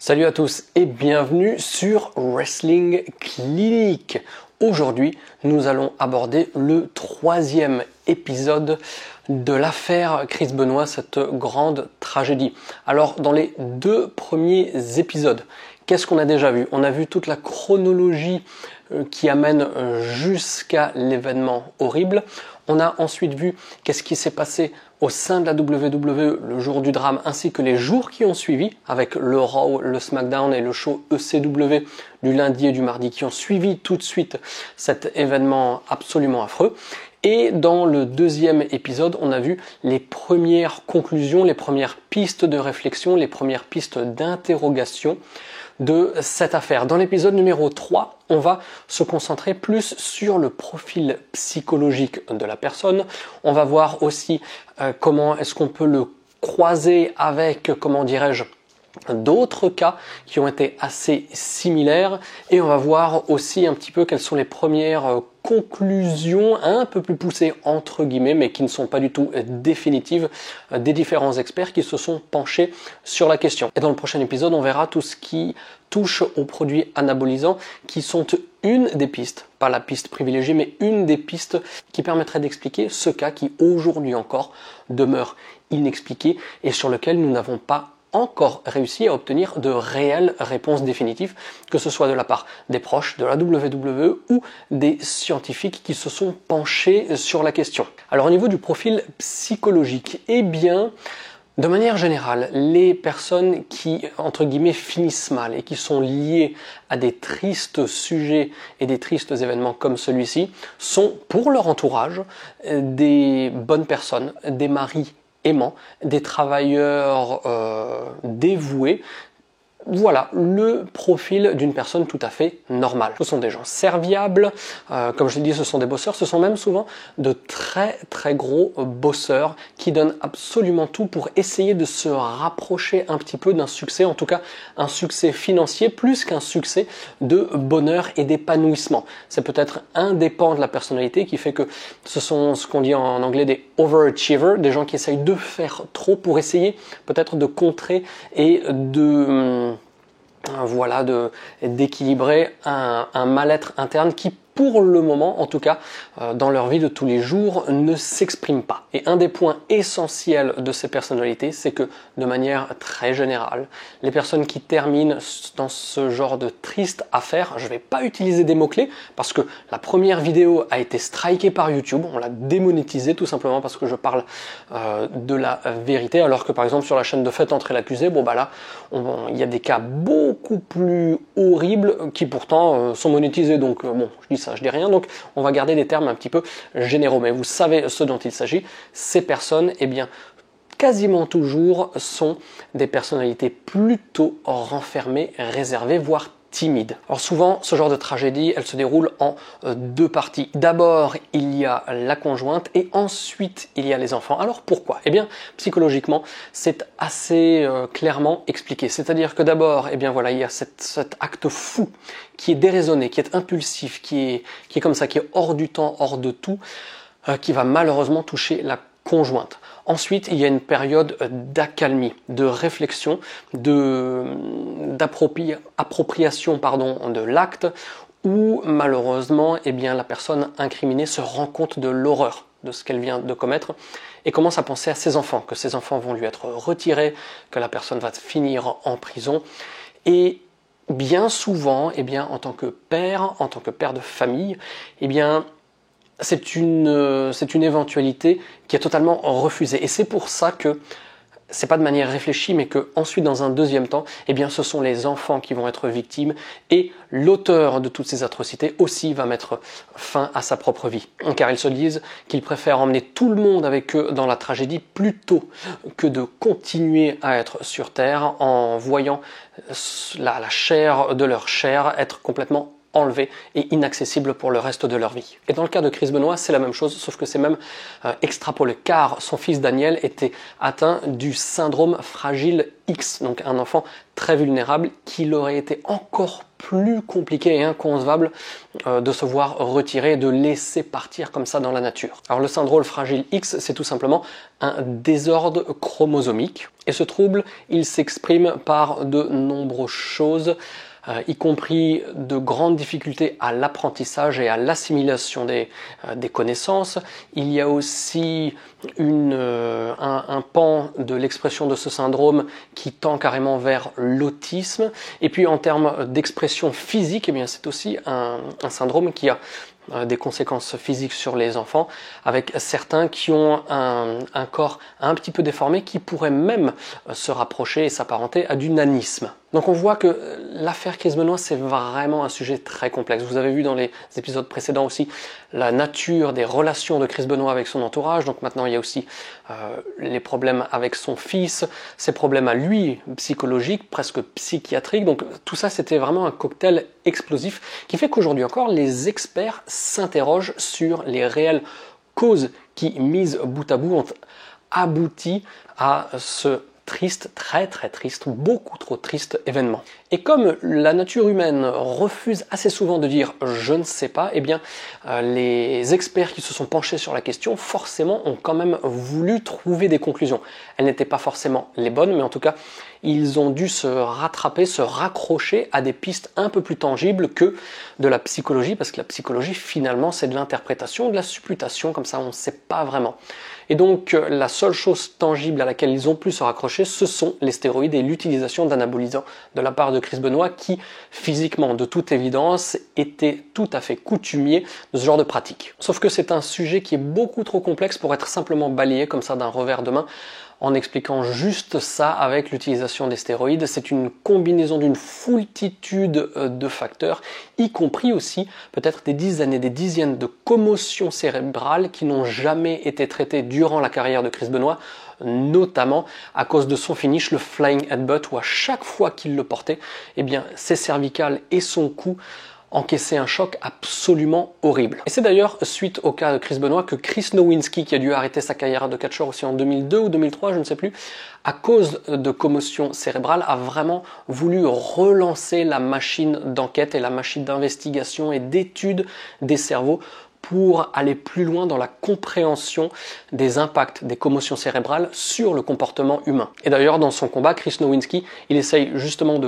Salut à tous et bienvenue sur Wrestling Clinic. Aujourd'hui, nous allons aborder le troisième épisode de l'affaire Chris Benoit, cette grande tragédie. Alors, dans les deux premiers épisodes, qu'est-ce qu'on a déjà vu? On a vu toute la chronologie qui amène jusqu'à l'événement horrible. On a ensuite vu qu'est-ce qui s'est passé au sein de la WWE le jour du drame ainsi que les jours qui ont suivi avec le Raw, le SmackDown et le show ECW du lundi et du mardi qui ont suivi tout de suite cet événement absolument affreux. Et dans le deuxième épisode, on a vu les premières conclusions, les premières pistes de réflexion, les premières pistes d'interrogation de cette affaire. Dans l'épisode numéro 3, on va se concentrer plus sur le profil psychologique de la personne. On va voir aussi comment est-ce qu'on peut le croiser avec, comment dirais-je, d'autres cas qui ont été assez similaires. Et on va voir aussi un petit peu quelles sont les premières conclusions un peu plus poussées entre guillemets, mais qui ne sont pas du tout définitives, des différents experts qui se sont penchés sur la question. Et dans le prochain épisode, on verra tout ce qui touche aux produits anabolisants qui sont une des pistes, pas la piste privilégiée, mais une des pistes qui permettrait d'expliquer ce cas qui aujourd'hui encore demeure inexpliqué et sur lequel nous n'avons pas encore réussi à obtenir de réelles réponses définitives, que ce soit de la part des proches de la WWE ou des scientifiques qui se sont penchés sur la question. Alors au niveau du profil psychologique, eh bien, de manière générale, les personnes qui, entre guillemets, finissent mal et qui sont liées à des tristes sujets et des tristes événements comme celui-ci sont, pour leur entourage, des bonnes personnes, des maris aimants, des travailleurs dévoués. Voilà le profil d'une personne tout à fait normale. Ce sont des gens serviables, comme je l'ai dit, ce sont des bosseurs, ce sont même souvent de très très gros bosseurs qui donnent absolument tout pour essayer de se rapprocher un petit peu d'un succès, en tout cas un succès financier plus qu'un succès de bonheur et d'épanouissement. C'est peut-être un des pans de la personnalité qui fait que ce sont ce qu'on dit en anglais des overachievers, des gens qui essayent de faire trop pour essayer peut-être de contrer et d'équilibrer un mal-être interne qui, pour le moment, en tout cas, dans leur vie de tous les jours, ne s'exprime pas. Et un des points essentiels de ces personnalités, c'est que, de manière très générale, les personnes qui terminent dans ce genre de triste affaire, je ne vais pas utiliser des mots-clés, parce que la première vidéo a été strikée par YouTube, on l'a démonétisée tout simplement parce que je parle de la vérité, alors que par exemple sur la chaîne de Faites entrer l'accusé, bon bah là, il y a des cas beaucoup plus horribles qui pourtant sont monétisés, donc bon, je dis ça, je dis rien, donc on va garder des termes un petit peu généraux, mais vous savez ce dont il s'agit. Ces personnes, eh bien, quasiment toujours sont des personnalités plutôt renfermées, réservées, voire timides. Alors souvent, ce genre de tragédie, elle se déroule en deux parties. D'abord, il y a la conjointe et ensuite, il y a les enfants. Alors pourquoi? Eh bien, psychologiquement, c'est assez clairement expliqué. C'est-à-dire que d'abord, eh bien voilà, il y a cet acte fou qui est déraisonné, qui est impulsif, qui est comme ça, qui est hors du temps, hors de tout, qui va malheureusement toucher la conjointe. Ensuite, il y a une période d'accalmie, de réflexion, d'appropriation de l'acte, où malheureusement, eh bien, la personne incriminée se rend compte de l'horreur de ce qu'elle vient de commettre et commence à penser à ses enfants, que ses enfants vont lui être retirés, que la personne va finir en prison. Et bien souvent, eh bien, en tant que père de famille, eh bien, c'est une éventualité qui est totalement refusée. Et c'est pour ça que c'est pas de manière réfléchie, mais que ensuite, dans un deuxième temps, eh bien, ce sont les enfants qui vont être victimes et l'auteur de toutes ces atrocités aussi va mettre fin à sa propre vie. Car ils se disent qu'ils préfèrent emmener tout le monde avec eux dans la tragédie plutôt que de continuer à être sur Terre en voyant la chair de leur chair être complètement enlevés et inaccessibles pour le reste de leur vie. Et dans le cas de Chris Benoit, c'est la même chose, sauf que c'est même extrapolé, car son fils Daniel était atteint du syndrome fragile X, donc un enfant très vulnérable qu'il aurait été encore plus compliqué et inconcevable de se voir retirer et de laisser partir comme ça dans la nature. Alors le syndrome fragile X, c'est tout simplement un désordre chromosomique et ce trouble, il s'exprime par de nombreuses choses, y compris de grandes difficultés à l'apprentissage et à l'assimilation des connaissances. Il y a aussi un pan de l'expression de ce syndrome qui tend carrément vers l'autisme. Et puis en termes d'expression physique, eh bien, c'est aussi un syndrome qui a des conséquences physiques sur les enfants, avec certains qui ont un corps un petit peu déformé qui pourrait même se rapprocher et s'apparenter à du nanisme. Donc on voit que l'affaire Chris Benoit, c'est vraiment un sujet très complexe. Vous avez vu dans les épisodes précédents aussi la nature des relations de Chris Benoit avec son entourage. Donc maintenant il y a aussi les problèmes avec son fils, ses problèmes à lui psychologiques, presque psychiatriques. Donc tout ça, c'était vraiment un cocktail explosif qui fait qu'aujourd'hui encore, les experts s'interrogent sur les réelles causes qui, mises bout à bout, ont abouti à ce triste, très très triste, beaucoup trop triste événement. Et comme la nature humaine refuse assez souvent de dire « je ne sais pas », eh bien les experts qui se sont penchés sur la question, forcément, ont quand même voulu trouver des conclusions. Elles n'étaient pas forcément les bonnes, mais en tout cas, ils ont dû se rattraper, se raccrocher à des pistes un peu plus tangibles que de la psychologie, parce que la psychologie, finalement, c'est de l'interprétation, de la supputation, comme ça, on ne sait pas vraiment. Et donc, la seule chose tangible à laquelle ils ont pu se raccrocher, ce sont les stéroïdes et l'utilisation d'anabolisants de la part de Chris Benoit, qui, physiquement, de toute évidence, était tout à fait coutumier de ce genre de pratique. Sauf que c'est un sujet qui est beaucoup trop complexe pour être simplement balayé comme ça d'un revers de main, en expliquant juste ça avec l'utilisation des stéroïdes. C'est une combinaison d'une foultitude de facteurs, y compris aussi peut-être des dizaines et des dizaines de commotions cérébrales qui n'ont jamais été traitées durant la carrière de Chris Benoit, notamment à cause de son finish, le flying headbutt, où à chaque fois qu'il le portait, eh bien, ses cervicales et son cou encaisser un choc absolument horrible. Et c'est d'ailleurs suite au cas de Chris Benoit que Chris Nowinski, qui a dû arrêter sa carrière de catcheur aussi en 2002 ou 2003, je ne sais plus, à cause de commotion cérébrale, a vraiment voulu relancer la machine d'enquête et la machine d'investigation et d'étude des cerveaux pour aller plus loin dans la compréhension des impacts des commotions cérébrales sur le comportement humain. Et d'ailleurs, dans son combat, Chris Nowinski, il essaye justement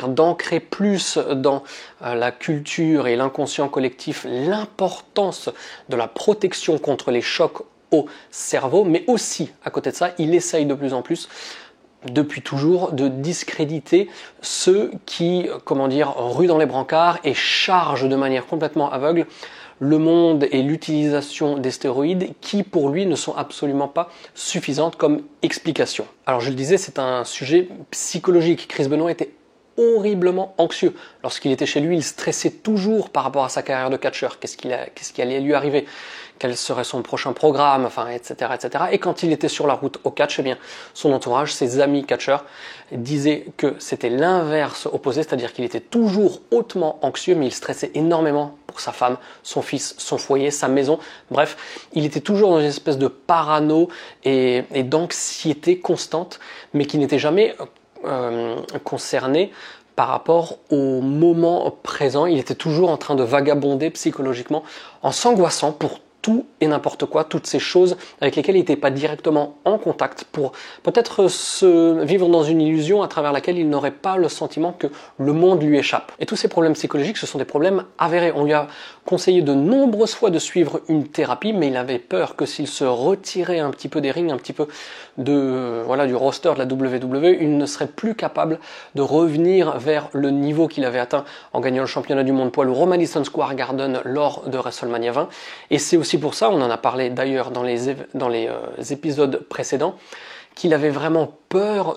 d'ancrer plus dans la culture et l'inconscient collectif l'importance de la protection contre les chocs au cerveau, mais aussi, à côté de ça, il essaye de plus en plus, depuis toujours, de discréditer ceux qui, ruent dans les brancards et chargent de manière complètement aveugle le monde et l'utilisation des stéroïdes qui, pour lui, ne sont absolument pas suffisantes comme explication. Alors, je le disais, c'est un sujet psychologique. Chris Benoit était horriblement anxieux. Lorsqu'il était chez lui, il stressait toujours par rapport à sa carrière de catcheur. Qu'est-ce qui allait lui arriver? Quel serait son prochain programme, etc., etc. Et quand il était sur la route au catch, eh bien, son entourage, ses amis catcheurs, disaient que c'était l'inverse opposé, c'est-à-dire qu'il était toujours hautement anxieux, mais il stressait énormément pour sa femme, son fils, son foyer, sa maison. Bref, il était toujours dans une espèce de parano et d'anxiété constante, mais qui n'était jamais concerné par rapport au moment présent. Il était toujours en train de vagabonder psychologiquement en s'angoissant pour tout et n'importe quoi, toutes ces choses avec lesquelles il n'était pas directement en contact, pour peut-être se vivre dans une illusion à travers laquelle il n'aurait pas le sentiment que le monde lui échappe. Et tous ces problèmes psychologiques, ce sont des problèmes avérés. On lui a conseillé de nombreuses fois de suivre une thérapie, mais il avait peur que s'il se retirait un petit peu des rings, un petit peu du roster de la WWE, il ne serait plus capable de revenir vers le niveau qu'il avait atteint en gagnant le championnat du monde poids lourd au Madison Square Garden lors de WrestleMania 20. Et c'est aussi pour ça, on en a parlé d'ailleurs dans les épisodes précédents, qu'il avait vraiment peur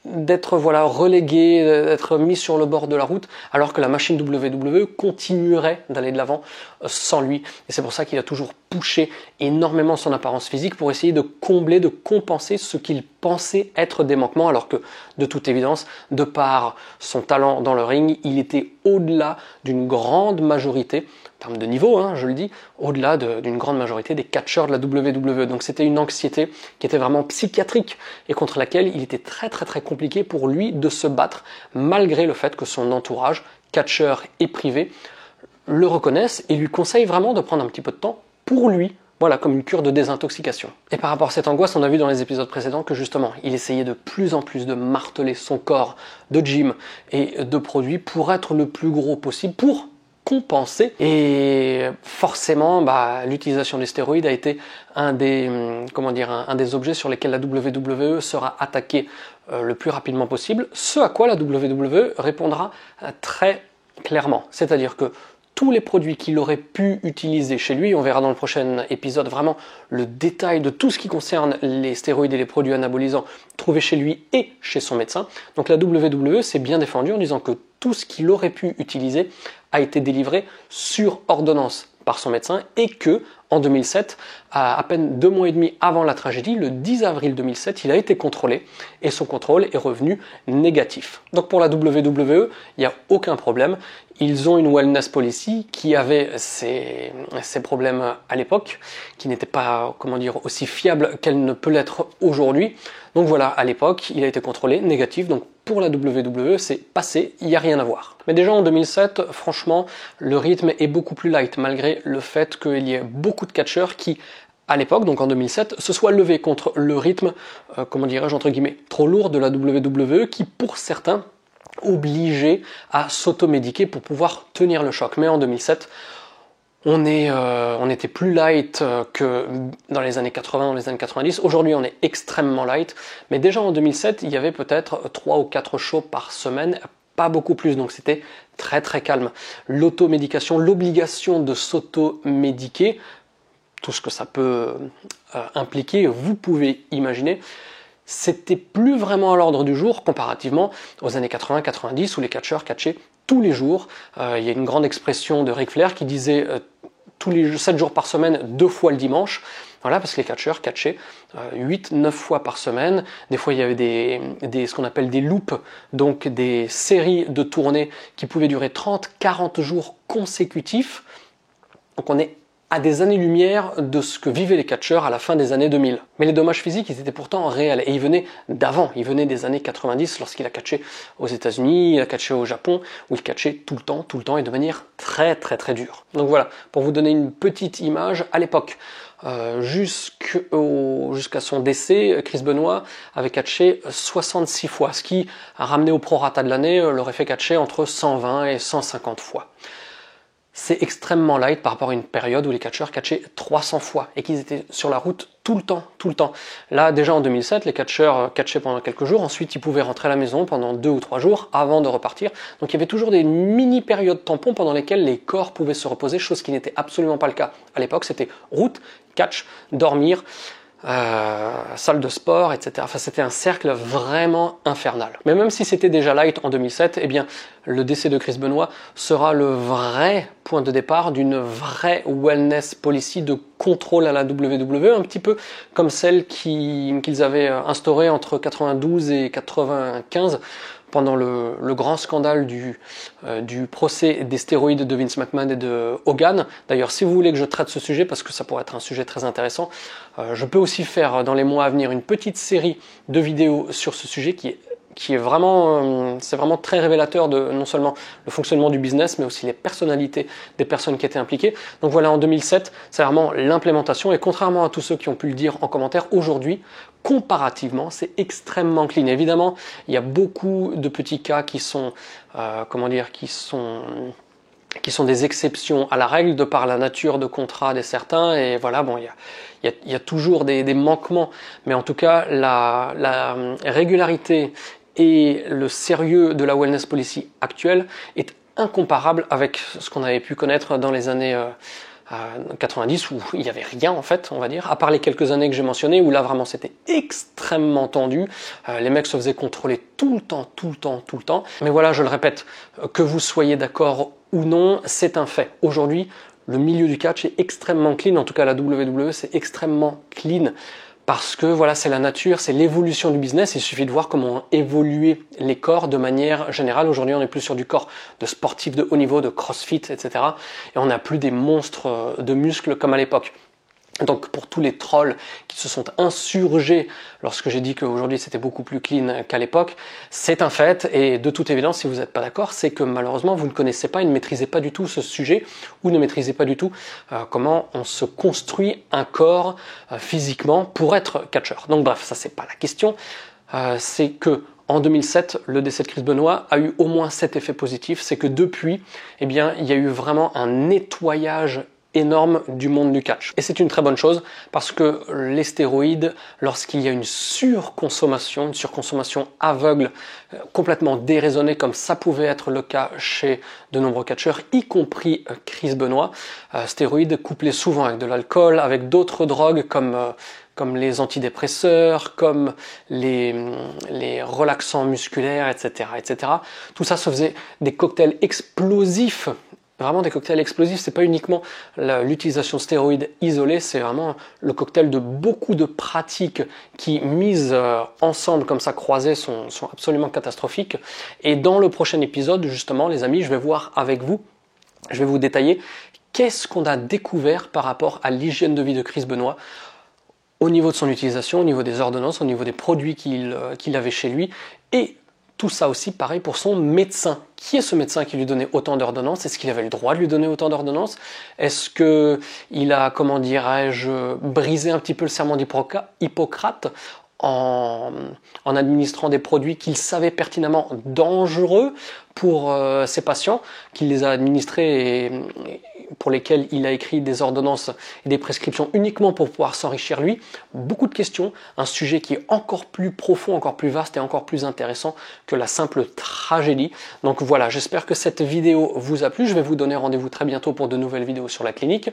d'être relégué, d'être mis sur le bord de la route, alors que la machine WWE continuerait d'aller de l'avant sans lui. Et c'est pour ça qu'il a toujours pusher énormément son apparence physique pour essayer de combler, de compenser ce qu'il pensait être des manquements, alors que de toute évidence, de par son talent dans le ring, il était au-delà d'une grande majorité, en termes de niveau, je le dis, au-delà d'une grande majorité des catcheurs de la WWE. Donc c'était une anxiété qui était vraiment psychiatrique et contre laquelle il était très très très compliqué pour lui de se battre, malgré le fait que son entourage, catcheur et privé, le reconnaissent et lui conseillent vraiment de prendre un petit peu de temps pour lui, voilà, comme une cure de désintoxication. Et par rapport à cette angoisse, on a vu dans les épisodes précédents que justement, il essayait de plus en plus de marteler son corps de gym et de produits pour être le plus gros possible, pour compenser. Et forcément, l'utilisation des stéroïdes a été un des objets sur lesquels la WWE sera attaquée le plus rapidement possible, ce à quoi la WWE répondra très clairement. C'est-à-dire que tous les produits qu'il aurait pu utiliser chez lui, on verra dans le prochain épisode vraiment le détail de tout ce qui concerne les stéroïdes et les produits anabolisants trouvés chez lui et chez son médecin. Donc la WWE s'est bien défendue en disant que tout ce qu'il aurait pu utiliser a été délivré sur ordonnance par son médecin et que en 2007, à peine 2 mois et demi avant la tragédie, le 10 avril 2007, il a été contrôlé et son contrôle est revenu négatif. Donc pour la WWE, il n'y a aucun problème. Ils ont une wellness policy qui avait ces problèmes à l'époque, qui n'était pas, aussi fiable qu'elle ne peut l'être aujourd'hui. Donc voilà, à l'époque, il a été contrôlé négatif. Donc pour la WWE, c'est passé, il n'y a rien à voir. Mais déjà en 2007, franchement, le rythme est beaucoup plus light, malgré le fait qu'il y ait beaucoup de catcheurs qui, à l'époque, donc en 2007, se soient levés contre le rythme, entre guillemets, trop lourd de la WWE, qui pour certains obligeait à s'automédiquer pour pouvoir tenir le choc. Mais en 2007, on était plus light que dans les années 80, dans les années 90. Aujourd'hui, on est extrêmement light. Mais déjà en 2007, il y avait peut-être 3 ou 4 shows par semaine, pas beaucoup plus. Donc c'était très très calme. L'automédication, l'obligation de s'automédiquer, tout ce que ça peut impliquer, vous pouvez imaginer, c'était plus vraiment à l'ordre du jour comparativement aux années 80-90 où les catcheurs catchaient tous les jours. Il y a une grande expression de Ric Flair qui disait tous les 7 jours par semaine, 2 fois le dimanche. Voilà, parce que les catcheurs catchaient 8-9 fois par semaine. Des fois, il y avait ce qu'on appelle des loops, donc des séries de tournées qui pouvaient durer 30-40 jours consécutifs. Donc on est à des années-lumière de ce que vivaient les catcheurs à la fin des années 2000. Mais les dommages physiques, ils étaient pourtant réels. Et ils venaient d'avant, ils venaient des années 90, lorsqu'il a catché aux États-Unis, il a catché au Japon, où il catchait tout le temps, et de manière très très très dure. Donc voilà, pour vous donner une petite image, à l'époque, jusqu'à son décès, Chris Benoit avait catché 66 fois, ce qui a ramené au prorata de l'année l'aurait fait catcher entre 120 et 150 fois. C'est extrêmement light par rapport à une période où les catcheurs catchaient 300 fois et qu'ils étaient sur la route tout le temps. Là, déjà en 2007, les catcheurs catchaient pendant quelques jours, ensuite ils pouvaient rentrer à la maison pendant 2 ou 3 jours avant de repartir. Donc il y avait toujours des mini-périodes tampons pendant lesquelles les corps pouvaient se reposer, chose qui n'était absolument pas le cas. À l'époque, c'était route, catch, dormir, salle de sport, etc. Enfin, c'était un cercle vraiment infernal. Mais même si c'était déjà light en 2007, eh bien, le décès de Chris Benoit sera le vrai point de départ d'une vraie wellness policy de contrôle à la WWE, un petit peu comme celle qu'ils avaient instaurée entre 92 et 95 pendant le grand scandale du procès des stéroïdes de Vince McMahon et de Hogan. D'ailleurs, si vous voulez que je traite ce sujet, parce que ça pourrait être un sujet très intéressant, je peux aussi faire dans les mois à venir une petite série de vidéos sur ce sujet qui est vraiment, c'est vraiment très révélateur de non seulement le fonctionnement du business, mais aussi les personnalités des personnes qui étaient impliquées. Donc voilà, en 2007, c'est vraiment l'implémentation, et contrairement à tous ceux qui ont pu le dire en commentaire, aujourd'hui, comparativement, c'est extrêmement clean. Évidemment, il y a beaucoup de petits cas qui sont, qui sont des exceptions à la règle de par la nature de contrat des certains, et voilà, bon, il y a toujours des manquements, mais en tout cas, la régularité et le sérieux de la wellness policy actuelle est incomparable avec ce qu'on avait pu connaître dans les années 90 où il n'y avait rien en fait, on va dire, à part les quelques années que j'ai mentionnées où là vraiment c'était extrêmement tendu, les mecs se faisaient contrôler tout le temps. Mais voilà, je le répète, que vous soyez d'accord ou non, c'est un fait. Aujourd'hui, le milieu du catch est extrêmement clean, en tout cas la WWE c'est extrêmement clean parce que voilà, c'est la nature, c'est l'évolution du business. Il suffit de voir comment ont évolué les corps de manière générale. Aujourd'hui, on est plus sur du corps de sportifs de haut niveau, de crossfit, etc. Et on n'a plus des monstres de muscles comme à l'époque. Donc pour tous les trolls qui se sont insurgés lorsque j'ai dit qu'aujourd'hui c'était beaucoup plus clean qu'à l'époque, c'est un fait, et de toute évidence, si vous n'êtes pas d'accord, c'est que malheureusement vous ne connaissez pas et ne maîtrisez pas du tout ce sujet, ou ne maîtrisez pas du tout comment on se construit un corps physiquement pour être catcheur. Donc bref, ça c'est pas la question, c'est que en 2007, le décès de Chris Benoit a eu au moins cet effet positif, c'est que depuis, eh bien, il y a eu vraiment un nettoyage énorme du monde du catch. Et c'est une très bonne chose parce que les stéroïdes, lorsqu'il y a une surconsommation aveugle, complètement déraisonnée comme ça pouvait être le cas chez de nombreux catcheurs, y compris Chris Benoit, stéroïdes couplés souvent avec de l'alcool, avec d'autres drogues comme les antidépresseurs, comme les relaxants musculaires, etc., etc. Tout ça se faisait des cocktails explosifs. Vraiment des cocktails explosifs, c'est pas uniquement l'utilisation de stéroïdes isolés, c'est vraiment le cocktail de beaucoup de pratiques qui, mises ensemble comme ça, croisées, sont absolument catastrophiques. Et dans le prochain épisode, justement, les amis, je vais voir avec vous, je vais vous détailler qu'est-ce qu'on a découvert par rapport à l'hygiène de vie de Chris Benoit au niveau de son utilisation, au niveau des ordonnances, au niveau des produits qu'il avait chez lui, et tout ça aussi pareil pour son médecin. Qui est ce médecin qui lui donnait autant d'ordonnances? Est-ce qu'il avait le droit de lui donner autant d'ordonnances? Est-ce qu'il a, comment dirais-je, brisé un petit peu le serment d'Hippocrate en administrant des produits qu'il savait pertinemment dangereux pour ses patients, qu'il les a administrés et pour lesquels il a écrit des ordonnances et des prescriptions uniquement pour pouvoir s'enrichir lui? Beaucoup de questions, un sujet qui est encore plus profond, encore plus vaste et encore plus intéressant que la simple tragédie. Donc voilà, j'espère que cette vidéo vous a plu. Je vais vous donner rendez-vous très bientôt pour de nouvelles vidéos sur la clinique.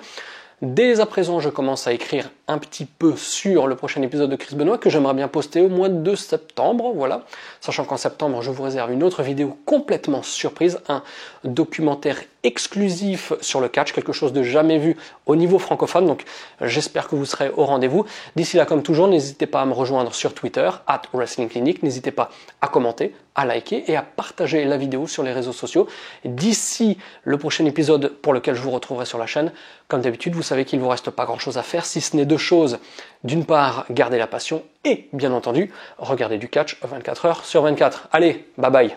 Dès à présent, je commence à écrire un petit peu sur le prochain épisode de Chris Benoit que j'aimerais bien poster au mois de septembre, voilà. Sachant qu'en septembre, je vous réserve une autre vidéo complètement surprise, un documentaire exclusif sur le catch, quelque chose de jamais vu au niveau francophone, donc j'espère que vous serez au rendez-vous. D'ici là, comme toujours, n'hésitez pas à me rejoindre sur Twitter, @WrestlingClinic, n'hésitez pas à commenter, à liker et à partager la vidéo sur les réseaux sociaux. D'ici le prochain épisode pour lequel je vous retrouverai sur la chaîne, comme d'habitude, vous savez qu'il ne vous reste pas grand-chose à faire, si ce n'est deux choses. D'une part, garder la passion et, bien entendu, regarder du catch 24 heures sur 24. Allez, bye bye!